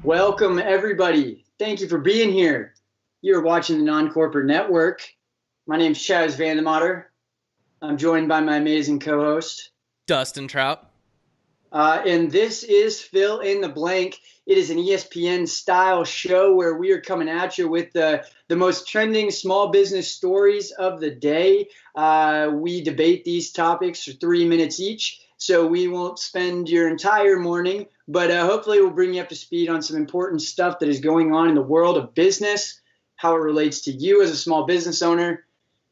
Welcome, everybody. Thank you for being here. You're watching the Non-Corporate Network. My name's Chaz Vandemotter. I'm joined by my amazing co-host, Dustin Trout. And this is Fill in the Blank. It is an ESPN-style show where we are coming at you with the most trending small business stories of the day. We debate these topics for 3 minutes each, so we won't spend your entire morning, but hopefully we'll bring you up to speed on some important stuff that is going on in the world of business, how it relates to you as a small business owner.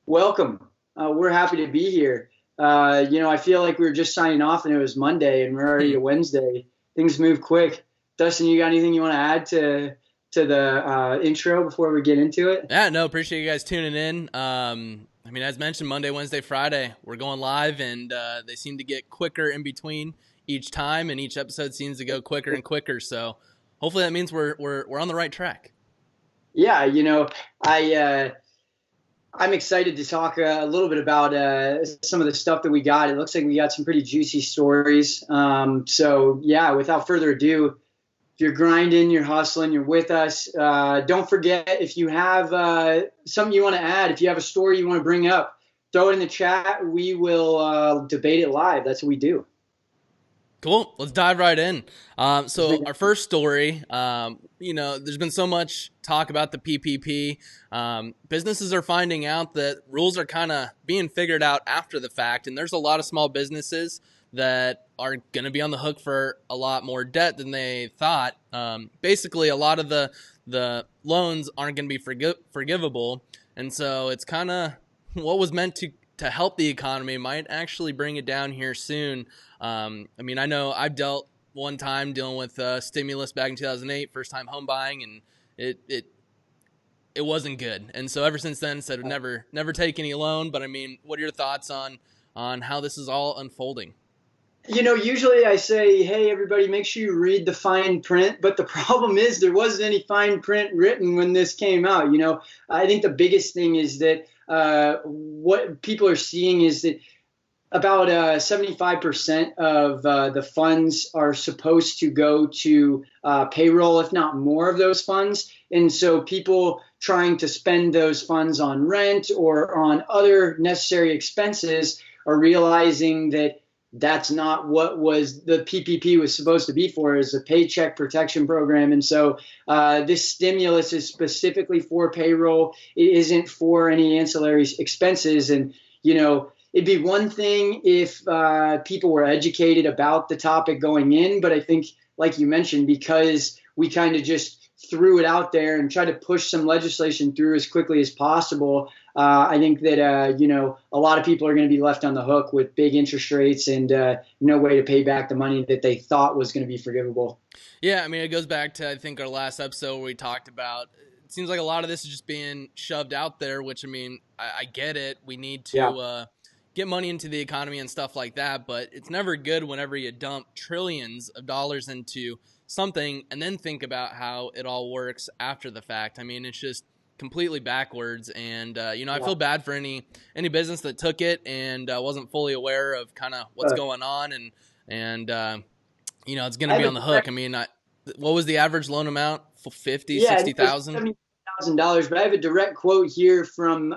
Welcome. We're happy to be here. I feel like we were just signing off and it was Monday and we're already to Wednesday. Things move quick. Dustin, you got anything you want to add to the intro before we get into it? Yeah, no, appreciate you guys tuning in. As mentioned, Monday, Wednesday, Friday, we're going live, and they seem to get quicker in between each time, and each episode seems to go quicker and quicker. So hopefully that means we're on the right track. Yeah, I'm excited to talk a little bit about some of the stuff that we got. It looks like we got some pretty juicy stories. Without further ado, if you're grinding, you're hustling, you're with us, don't forget, if you have something you want to add, if you have a story you want to bring up, throw it in the chat. We will debate it live. That's what we do. Cool. Let's dive right in. So our first story, there's been so much talk about the PPP. Businesses are finding out that rules are kind of being figured out after the fact, and there's a lot of small businesses that are going to be on the hook for a lot more debt than they thought. Basically, a lot of the loans aren't going to be forgivable, and so it's kind of what was meant to help the economy might actually bring it down here soon. I know I've dealt one time dealing with stimulus back in 2008, first time home buying, and it wasn't good. And so ever since then, said never take any loan. But what are your thoughts on how this is all unfolding? Usually I say, hey, everybody, make sure you read the fine print. But the problem is there wasn't any fine print written when this came out. I think the biggest thing is that what people are seeing is that about 75% of the funds are supposed to go to payroll, if not more of those funds. And so people trying to spend those funds on rent or on other necessary expenses are realizing that that's not what the PPP was supposed to be for, is a paycheck protection program. And so this stimulus is specifically for payroll. It isn't for any ancillary expenses. And, it'd be one thing if people were educated about the topic going in. But I think, like you mentioned, because we kind of just threw it out there and tried to push some legislation through as quickly as possible, I think that, a lot of people are going to be left on the hook with big interest rates and no way to pay back the money that they thought was going to be forgivable. Yeah, it goes back to, I think, our last episode where we talked about, it seems like a lot of this is just being shoved out there, which, I get it. We need to get money into the economy and stuff like that, but it's never good whenever you dump trillions of dollars into something and then think about how it all works after the fact. It's just completely backwards, and I feel bad for any business that took it and wasn't fully aware of kind of what's going on, and it's going to be on the hook. What was the average loan amount? 50, 60,000? $70,000. But I have a direct quote here from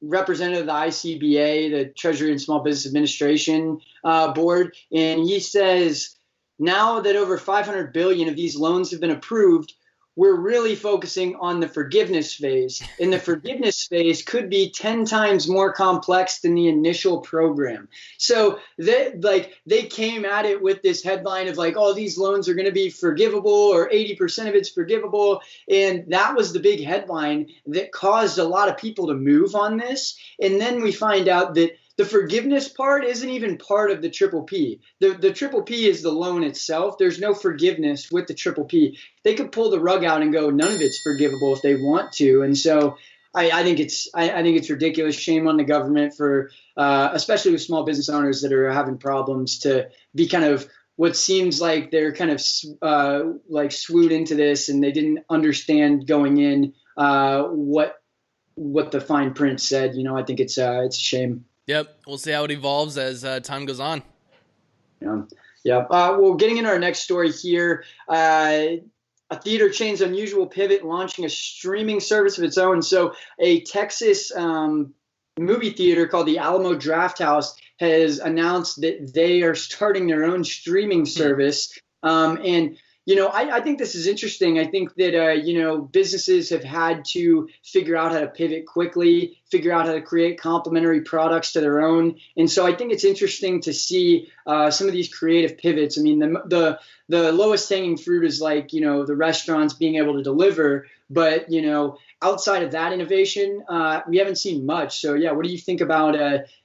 representative of the ICBA, the Treasury and Small Business Administration Board, and he says, now that over 500 billion of these loans have been approved, we're really focusing on the forgiveness phase. And the forgiveness phase could be 10 times more complex than the initial program. So they came at it with this headline of these loans are going to be forgivable, or 80% of it's forgivable. And that was the big headline that caused a lot of people to move on this. And then we find out that the forgiveness part isn't even part of the triple P. The triple P is the loan itself. There's no forgiveness with the triple P. They could pull the rug out and go, none of it's forgivable if they want to. And so I think it's ridiculous. Shame on the government for, especially with small business owners that are having problems, to be kind of what seems like they're kind of swooped into this, and they didn't understand going in what what the fine print said. I think it's a shame. Yep, we'll see how it evolves as time goes on. Yeah. Yeah. Well, getting into our next story here, a theater chain's unusual pivot, launching a streaming service of its own. So, a Texas movie theater called the Alamo Drafthouse has announced that they are starting their own streaming service. And I think this is interesting. I think that businesses have had to figure out how to pivot quickly, figure out how to create complementary products to their own. And so I think it's interesting to see some of these creative pivots. I mean, the lowest hanging fruit is like, the restaurants being able to deliver. But, outside of that innovation, we haven't seen much. So, yeah, what do you think about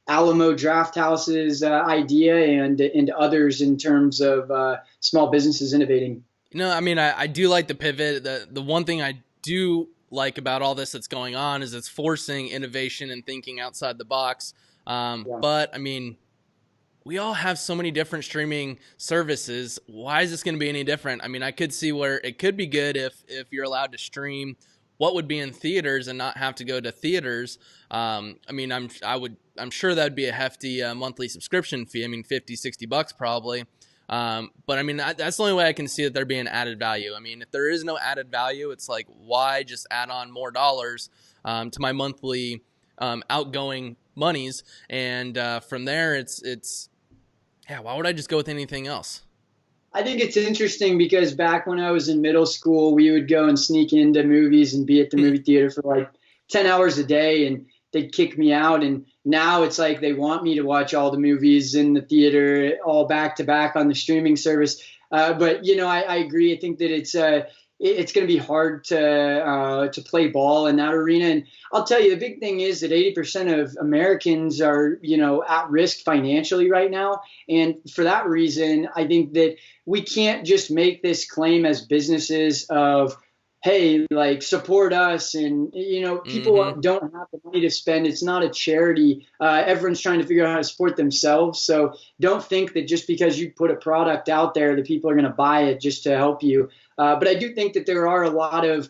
Alamo Drafthouse's idea and others in terms of small businesses innovating? I mean, I do like the pivot. The one thing I do like about all this that's going on is it's forcing innovation and thinking outside the box. Yeah. But, I mean, we all have so many different streaming services. Why is this going to be any different? I mean, I could see where it could be good if you're allowed to stream what would be in theaters and not have to go to theaters. I mean, I'm sure that would be a hefty monthly subscription fee. I mean, $50-$60 probably. But I mean, that's the only way I can see that there being added value. I mean, if there is no added value, it's like, why just add on more dollars to my monthly outgoing monies? And from there, it's why would I just go with anything else? I think it's interesting because back when I was in middle school, we would go and sneak into movies and be at the movie theater for like 10 hours a day, and they'd kick me out. And now it's like they want me to watch all the movies in the theater all back to back on the streaming service. But I agree. I think that it's going to be hard to play ball in that arena. And I'll tell you, the big thing is that 80% of Americans are, at risk financially right now. And for that reason, I think that we can't just make this claim as businesses of, hey, like, support us. And, people don't have the money to spend. It's not a charity. Everyone's trying to figure out how to support themselves. So don't think that just because you put a product out there, that people are going to buy it just to help you. But I do think that there are a lot of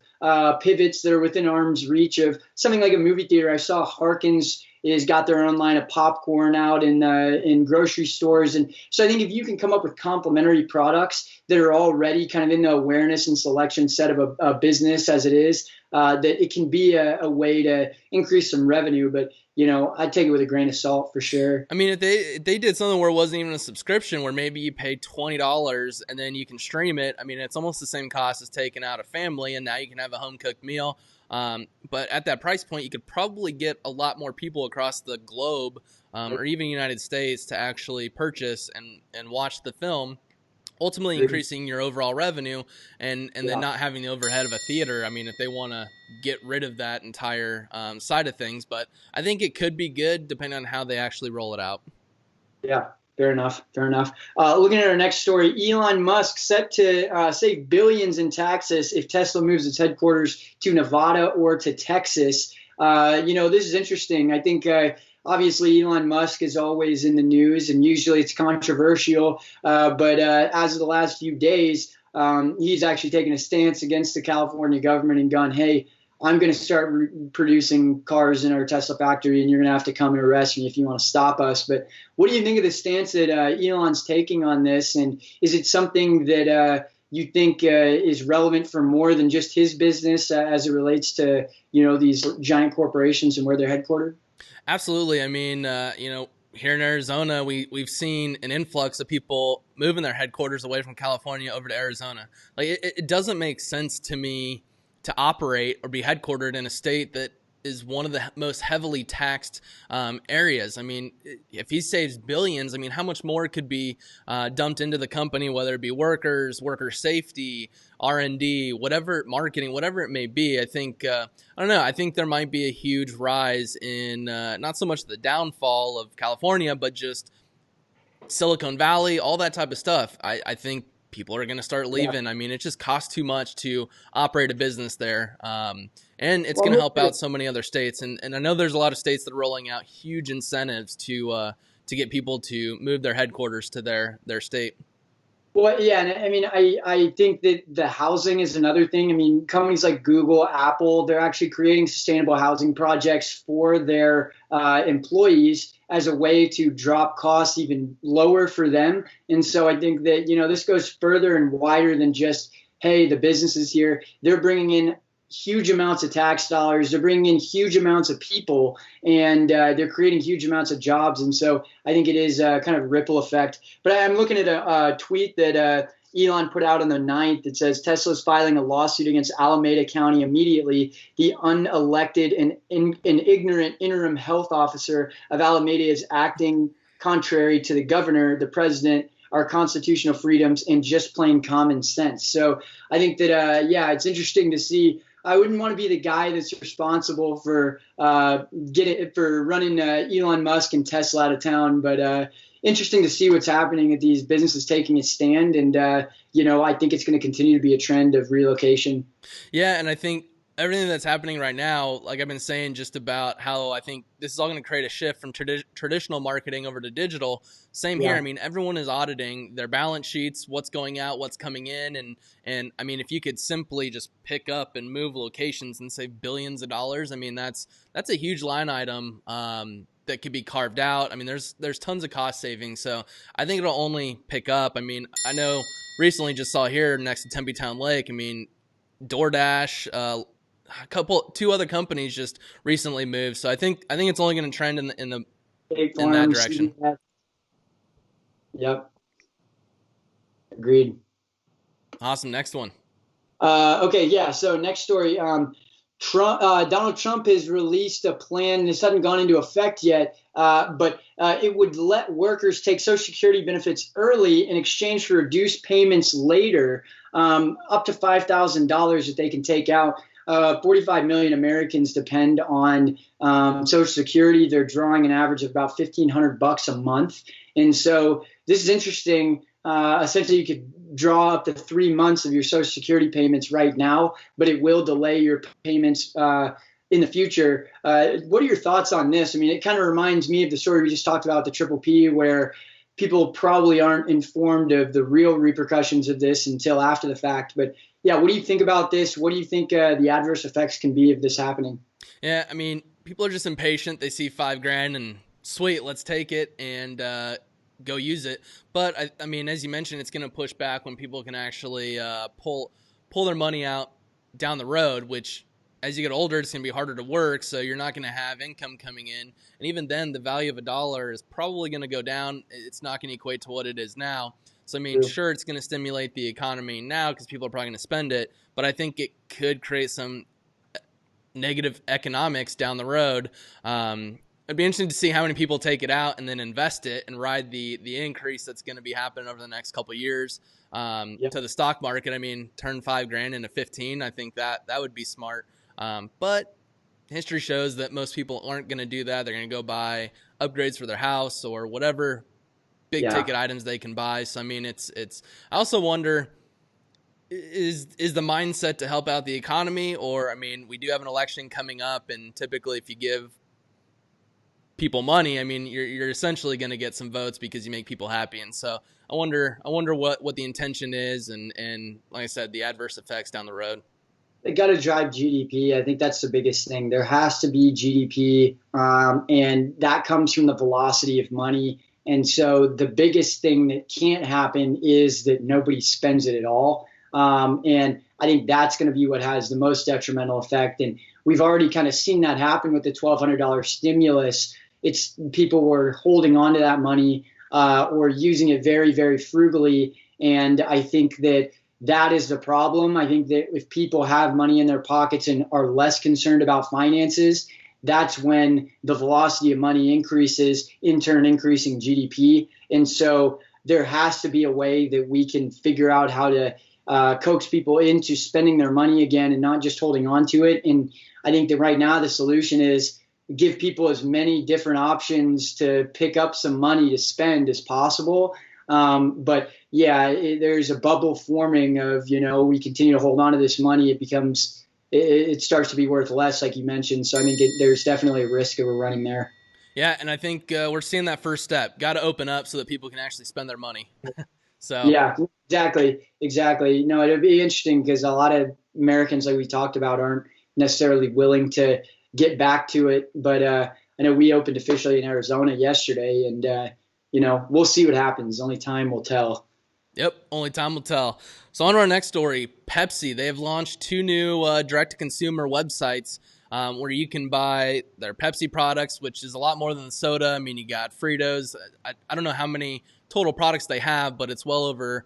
pivots that are within arm's reach of something like a movie theater. I saw Harkins is got their own line of popcorn out in grocery stores. And so I think if you can come up with complementary products that are already kind of in the awareness and selection set of a business as it is, that it can be a way to increase some revenue. But, I'd take it with a grain of salt for sure. I mean, if they did something where it wasn't even a subscription, where maybe you pay $20 and then you can stream it, I mean, it's almost the same cost as taking out a family, and now you can have a home-cooked meal. But at that price point, you could probably get a lot more people across the globe or even United States to actually purchase and watch the film, ultimately increasing your overall revenue and then not having the overhead of a theater. I mean, if they want to get rid of that entire side of things, but I think it could be good depending on how they actually roll it out. Yeah. Fair enough. Looking at our next story, Elon Musk set to save billions in taxes if Tesla moves its headquarters to Nevada or to Texas. This is interesting. I think obviously Elon Musk is always in the news, and usually it's controversial. But as of the last few days, he's actually taken a stance against the California government and gone, hey, I'm going to start producing cars in our Tesla factory, and you're going to have to come and arrest me if you want to stop us. But what do you think of the stance that Elon's taking on this? And is it something that you think is relevant for more than just his business as it relates to, these giant corporations and where they're headquartered? Absolutely. I mean, here in Arizona, we've seen an influx of people moving their headquarters away from California over to Arizona. Like, it doesn't make sense to me to operate or be headquartered in a state that is one of the most heavily taxed areas. I mean, if he saves billions, I mean, how much more could be dumped into the company, whether it be worker safety, R&D, whatever, marketing, whatever it may be. I think, I don't know, I think there might be a huge rise in not so much the downfall of California, but just Silicon Valley, all that type of stuff. I think people are going to start leaving. Yeah. I mean, it just costs too much to operate a business there. And it's going to help out so many other states. And I know there's a lot of states that are rolling out huge incentives to get people to move their headquarters to their state. Well, yeah, and I mean, I think that the housing is another thing. I mean, companies like Google, Apple, they're actually creating sustainable housing projects for their employees as a way to drop costs even lower for them. And so I think that, this goes further and wider than just, hey, the businesses here, they're bringing in huge amounts of tax dollars, they're bringing in huge amounts of people, and they're creating huge amounts of jobs. And so I think it is kind of a ripple effect. But I'm looking at a tweet that Elon put out on the 9th that says Tesla's filing a lawsuit against Alameda County immediately. The unelected and ignorant interim health officer of Alameda is acting contrary to the governor, the president, our constitutional freedoms, and just plain common sense. So I think that, yeah, it's interesting to see. I wouldn't want to be the guy that's responsible for running Elon Musk and Tesla out of town, but interesting to see what's happening at these businesses taking a stand. And, I think it's going to continue to be a trend of relocation. Yeah, and I think everything that's happening right now, like I've been saying, just about how I think this is all going to create a shift from traditional marketing over to digital. Same here. I mean, everyone is auditing their balance sheets, what's going out, what's coming in, and I mean, if you could simply just pick up and move locations and save billions of dollars, I mean, that's a huge line item that could be carved out. I mean, there's tons of cost savings, so I think it'll only pick up. I mean, I know recently just saw here next to Tempe Town Lake. I mean, DoorDash. Two other companies just recently moved, so I think it's only going to trend in that direction. Yep, agreed. Awesome. Next one. Okay, yeah. So next story. Donald Trump has released a plan. This hasn't gone into effect yet, but it would let workers take Social Security benefits early in exchange for reduced payments later, up to $5,000 that they can take out. 45 million Americans depend on Social Security. They're drawing an average of about $1,500 a month. And so this is interesting. Essentially, you could draw up to 3 months of your Social Security payments right now, but it will delay your payments in the future. What are your thoughts on this? I mean, it kind of reminds me of the story we just talked about, the PPP, where people probably aren't informed of the real repercussions of this until after the fact. But yeah, what do you think about this? What do you think the adverse effects can be of this happening? Yeah, I mean, people are just impatient. They see $5,000 and sweet, let's take it and go use it. But I mean, as you mentioned, it's going to push back when people can actually pull their money out down the road, which as you get older, it's going to be harder to work. So you're not going to have income coming in. And even then, the value of a dollar is probably going to go down. It's not going to equate to what it is now. So, I mean, sure, it's going to stimulate the economy now because people are probably going to spend it. But I think it could create some negative economics down the road. It'd be interesting to see how many people take it out and then invest it and ride the increase that's going to be happening over the next couple of years to the stock market. I mean, turn $5,000 into 15. I think that would be smart. But history shows that most people aren't going to do that. They're going to go buy upgrades for their house or whatever big ticket items they can buy. So, I mean, it's. I also wonder, is the mindset to help out the economy, or I mean, we do have an election coming up, and typically, if you give people money, I mean, you're essentially going to get some votes because you make people happy. And so, I wonder what the intention is, and like I said, the adverse effects down the road. They got to drive GDP. I think that's the biggest thing. There has to be GDP, and that comes from the velocity of money. And so the biggest thing that can't happen is that nobody spends it at all. And I think that's going to be what has the most detrimental effect. And we've already kind of seen that happen with the $1,200 stimulus. It's people were holding on to that money or using it very, very frugally. And I think that is the problem. I think that if people have money in their pockets and are less concerned about finances, that's when the velocity of money increases, in turn increasing GDP. And so there has to be a way that we can figure out how to coax people into spending their money again and not just holding on to it. And I think that right now the solution is give people as many different options to pick up some money to spend as possible. But yeah, there's a bubble forming of, we continue to hold on to this money. It starts to be worth less, like you mentioned. So I think there's definitely a risk of a running there. Yeah, and I think we're seeing that first step. Got to open up so that people can actually spend their money. So, Yeah, exactly. No, it'd be interesting because a lot of Americans, like we talked about, aren't necessarily willing to get back to it. But I know we opened officially in Arizona yesterday, and we'll see what happens. Only time will tell. yep, only time will tell. So on to our next story. Pepsi, they have launched two new direct-to-consumer websites where you can buy their Pepsi products, which is a lot more than the soda. I mean, you got Fritos. I don't know how many total products they have, but it's well over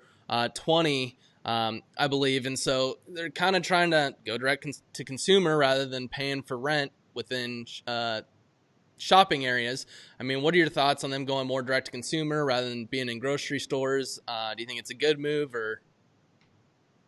20, I believe. And so they're kind of trying to go direct to consumer rather than paying for rent within shopping areas. I mean, what are your thoughts on them going more direct to consumer rather than being in grocery stores? Do you think it's a good move or?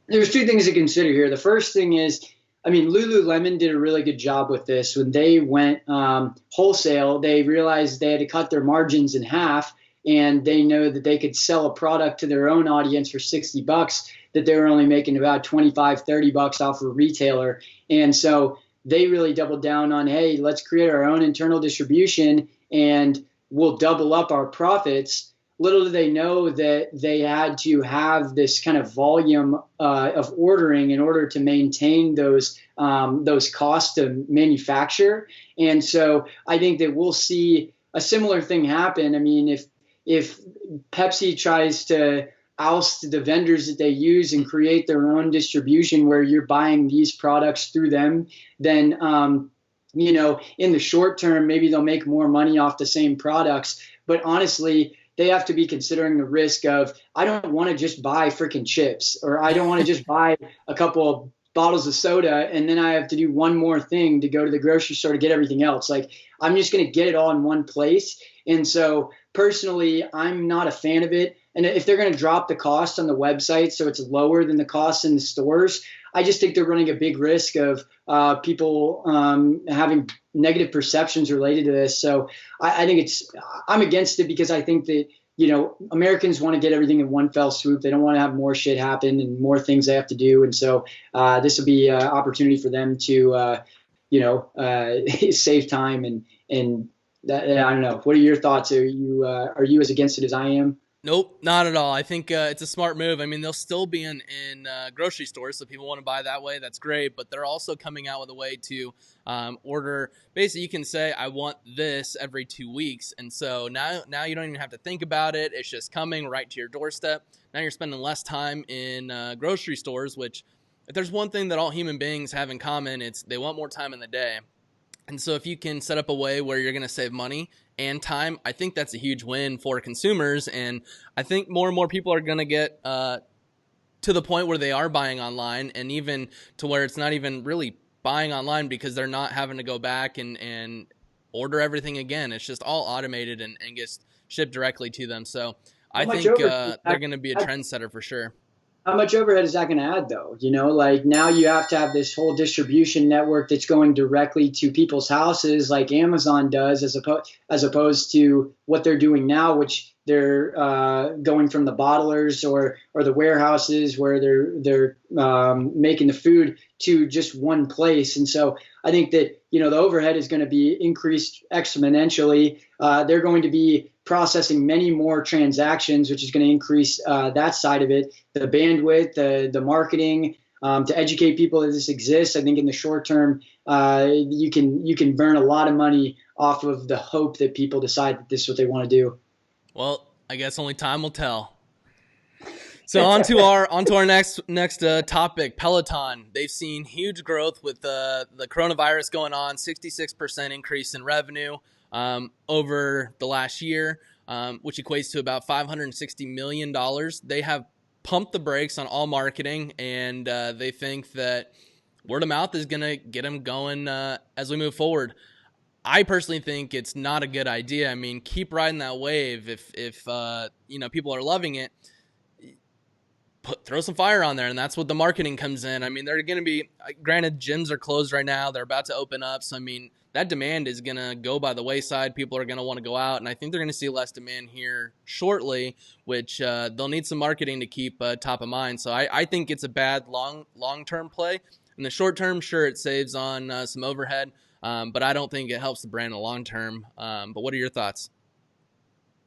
There's two things to consider here. The first thing is, I mean, Lululemon did a really good job with this. When they went wholesale, they realized they had to cut their margins in half, and they know that they could sell a product to their own audience for $60, that they were only making about 25, $30 off of a retailer. And so they really doubled down on, hey, let's create our own internal distribution and we'll double up our profits. Little do they know that they had to have this kind of volume of ordering in order to maintain those costs to manufacture. And so I think that we'll see a similar thing happen. I mean, if Pepsi tries to oust the vendors that they use and create their own distribution where you're buying these products through them, then in the short term, maybe they'll make more money off the same products. But honestly, they have to be considering the risk of, I don't want to just buy freaking chips, or I don't want to just buy a couple of bottles of soda and then I have to do one more thing to go to the grocery store to get everything else. Like, I'm just going to get it all in one place. And so personally, I'm not a fan of it. And if they're going to drop the cost on the website so it's lower than the cost in the stores, I just think they're running a big risk of people having negative perceptions related to this. So I think I'm against it because I think that, Americans want to get everything in one fell swoop. They don't want to have more shit happen and more things they have to do. And so this will be an opportunity for them to, save time and that, I don't know. What are your thoughts? Are you as against it as I am? Nope, not at all. I think it's a smart move. I mean, they'll still be in grocery stores, so people want to buy that way. That's great. But they're also coming out with a way to order. Basically, you can say, "I want this every 2 weeks," and so now you don't even have to think about it. It's just coming right to your doorstep. Now you're spending less time in grocery stores. Which, if there's one thing that all human beings have in common, it's they want more time in the day. And so if you can set up a way where you're going to save money and time, I think that's a huge win for consumers. And I think more and more people are going to get to the point where they are buying online, and even to where it's not even really buying online because they're not having to go back and order everything again. It's just all automated and gets shipped directly to them. So How I much think over? they're going to be a trendsetter for sure. How much overhead is that going to add, though? Like now you have to have this whole distribution network that's going directly to people's houses, like Amazon does, as opposed to what they're doing now, which they're going from the bottlers or the warehouses where they're making the food to just one place. And so I think that the overhead is going to be increased exponentially. They're going to be processing many more transactions, which is going to increase that side of it, the bandwidth, the marketing, to educate people that this exists. I think in the short term, you can burn a lot of money off of the hope that people decide that this is what they want to do. Well, I guess only time will tell. So on to our next topic, Peloton. They've seen huge growth with the coronavirus going on, 66% increase in revenue over the last year, which equates to about $560 million. They have pumped the brakes on all marketing, and they think that word of mouth is going to get them going as we move forward. I personally think it's not a good idea. I mean, keep riding that wave. If people are loving it, throw some fire on there, and that's what the marketing comes in. I mean, they're going to be, granted, gyms are closed right now. They're about to open up. So, I mean, that demand is going to go by the wayside. People are going to want to go out, and I think they're going to see less demand here shortly, which they'll need some marketing to keep top of mind. So I think it's a bad long-term play. In the short term, sure, it saves on some overhead, but I don't think it helps the brand in the long term. But what are your thoughts?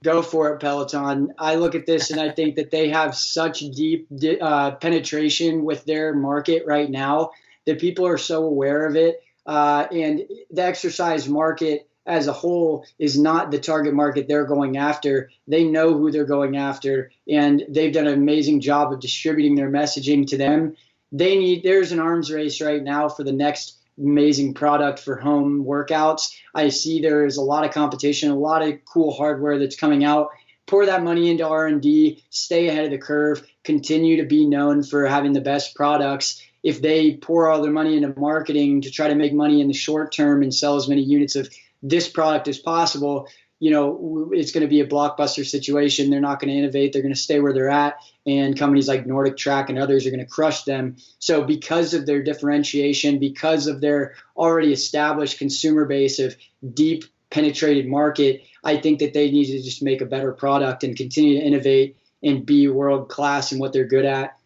Go for it, Peloton. I look at this and I think that they have such deep penetration with their market right now that people are so aware of it. And the exercise market as a whole is not the target market they're going after. They know who they're going after, and they've done an amazing job of distributing their messaging to them. There's an arms race right now for the next amazing product for home workouts. I see there's a lot of competition, a lot of cool hardware that's coming out. Pour that money into R&D, stay ahead of the curve, continue to be known for having the best products. If they pour all their money into marketing to try to make money in the short term and sell as many units of this product as possible, it's going to be a blockbuster situation. They're not going to innovate. They're going to stay where they're at. And companies like Nordic Track and others are going to crush them. So because of their differentiation, because of their already established consumer base of deep penetrated market, I think that they need to just make a better product and continue to innovate and be world class in what they're good at.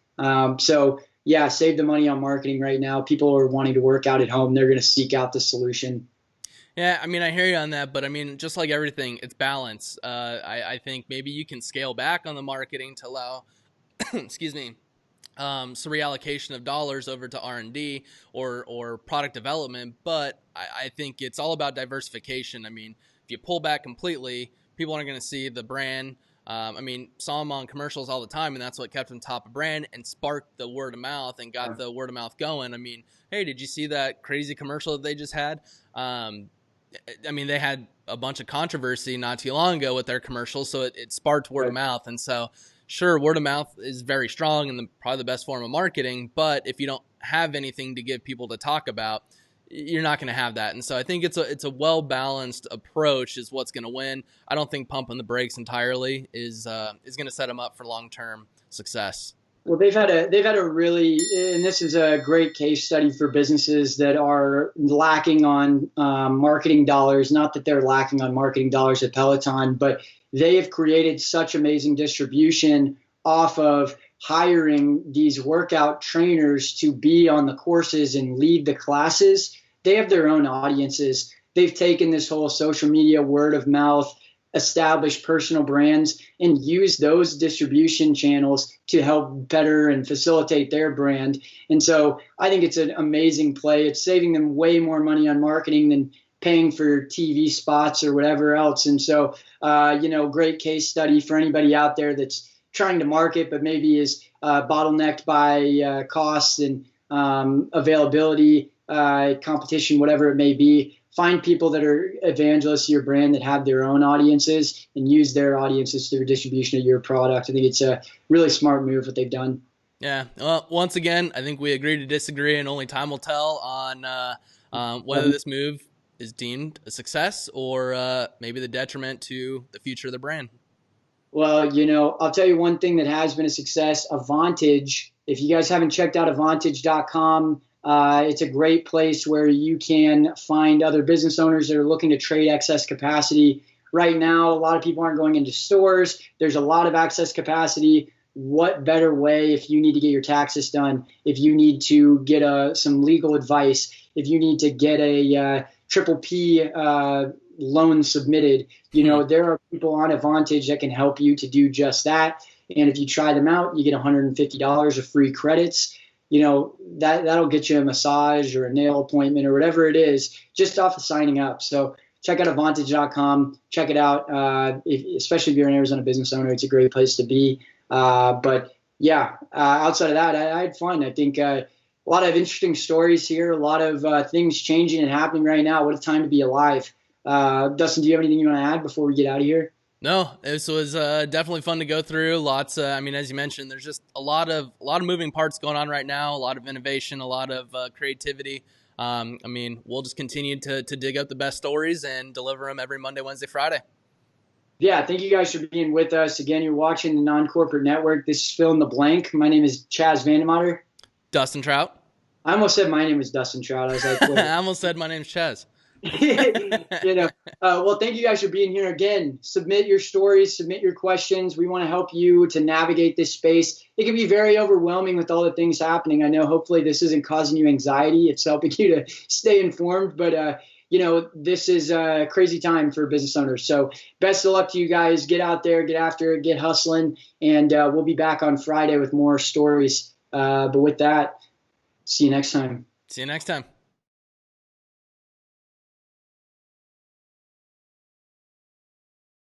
So yeah, save the money on marketing right now. People are wanting to work out at home. They're going to seek out the solution. Yeah, I mean, I hear you on that, but I mean, just like everything, it's balance. I think maybe you can scale back on the marketing to allow, excuse me, some reallocation of dollars over to R&D or product development. But I think it's all about diversification. I mean, if you pull back completely, people aren't going to see the brand. I mean, saw them on commercials all the time, and that's what kept them top of brand and sparked the word of mouth and got the word of mouth going. I mean, hey, did you see that crazy commercial that they just had? I mean, they had a bunch of controversy not too long ago with their commercials, so it sparked word of mouth. And so, sure, word of mouth is very strong and probably the best form of marketing, but if you don't have anything to give people to talk about, you're not going to have that. And so I think it's a well-balanced approach is what's going to win. I don't think pumping the brakes entirely is going to set them up for long-term success. Well, they've had a really, and this is a great case study for businesses that are lacking on marketing dollars. Not that they're lacking on marketing dollars at Peloton, but they have created such amazing distribution off of hiring these workout trainers to be on the courses and lead the classes. They have their own audiences. They've taken this whole social media word of mouth, establish personal brands, and use those distribution channels to help better and facilitate their brand. And so I think it's an amazing play. It's saving them way more money on marketing than paying for TV spots or whatever else. And so, great case study for anybody out there that's trying to market, but maybe is bottlenecked by costs and availability, competition, whatever it may be. Find people that are evangelists of your brand that have their own audiences and use their audiences through distribution of your product. I think it's a really smart move what they've done. Yeah. Well, once again, I think we agree to disagree, and only time will tell on whether this move is deemed a success or maybe the detriment to the future of the brand. Well, I'll tell you one thing that has been a success, Avantage. If you guys haven't checked out Avantage.com, it's a great place where you can find other business owners that are looking to trade excess capacity. Right now, a lot of people aren't going into stores. There's a lot of excess capacity. What better way if you need to get your taxes done, if you need to get some legal advice, if you need to get a PPP loan submitted, there are people on Avantage that can help you to do just that. And if you try them out, you get $150 of free credits. That'll get you a massage or a nail appointment or whatever it is just off of signing up. So check out Avantage.com. Check it out. Especially if you're an Arizona business owner, it's a great place to be. But yeah, outside of that, I had fun. I think a lot of interesting stories here, a lot of things changing and happening right now. What a time to be alive. Dustin, do you have anything you want to add before we get out of here? No, this was definitely fun to go through. Lots, as you mentioned, there's just a lot of moving parts going on right now. A lot of innovation, a lot of creativity. We'll just continue to dig up the best stories and deliver them every Monday, Wednesday, Friday. Yeah, thank you guys for being with us. Again, you're watching the Non-Corporate Network. This is Fill in the Blank. My name is Chaz Vandemotter. Dustin Trout. I almost said my name was Dustin Trout. I was like, I almost said my name's Chaz. Well, thank you guys for being here again. Submit your stories, submit your questions. We want to help you to navigate this space. It can be very overwhelming with all the things happening. I know hopefully this isn't causing you anxiety. It's helping you to stay informed, but this is a crazy time for business owners. So best of luck to you guys. Get out there, get after it, get hustling, and we'll be back on Friday with more stories. But with that, see you next time. See you next time.